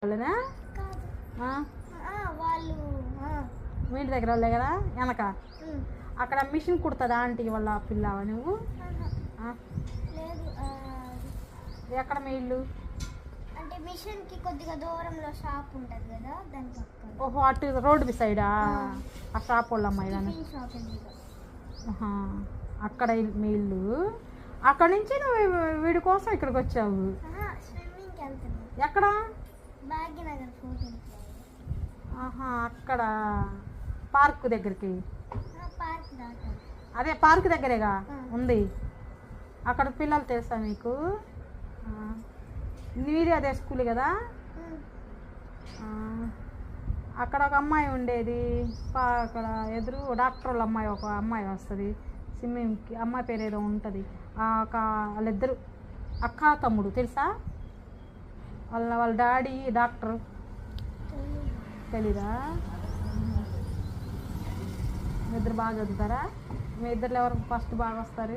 వాళ్ళనా కాదు. ఆ, వాళ్ళు మీ ఇంటి దగ్గర వాళ్ళే కదా వెనక అక్కడ మిషన్ కుడుతుందా ఆంటీ వాళ్ళ పిల్లవా నువ్వు ఆ, లేదు. ఎక్కడ మీ ఇల్లు? అంటే మిషన్కి కొద్దిగా దూరంలో షాప్ ఉంటుంది కదా, దాని పక్కన ఓహో అటు రోడ్డు సైడా? ఆ షాప్ వాళ్ళ అమ్మాయి కానీ టిఫిన్ షాప్ ఎదురుగా. అక్కడ మీ ఇల్లు. అక్కడ నుంచి నువ్వు వీడి కోసం ఇక్కడికి వచ్చావు. స్విమ్మింగ్కి వెళ్తున్నాం. ఎక్కడ? భాగ్యనగర్ 14 అక్కడ పార్క్ దగ్గరికి. పార్క్ దాటాలి. అదే పార్క్ దగ్గరేగా ఉంది. అక్కడ పిల్లలు తెలుసా మీకు? నీది అదే స్కూల్ కదా? అక్కడ ఒక అమ్మాయి ఉండేది, అక్కడ ఎదురు డాక్టర్ వాళ్ళ అమ్మాయి, ఒక అమ్మాయి వస్తుంది స్విమ్మింగ్కి. అమ్మాయి పేరు ఏదో ఉంటుంది. వాళ్ళిద్దరు అక్క తమ్ముడు తెలుసా? వాళ్ళ డాడీ డాక్టర్. తెలీదా? మీ ఇద్దరు బాగా చదువుతారా? మీ ఇద్దరు ఎవరు ఫస్ట్ బాగా వస్తారు?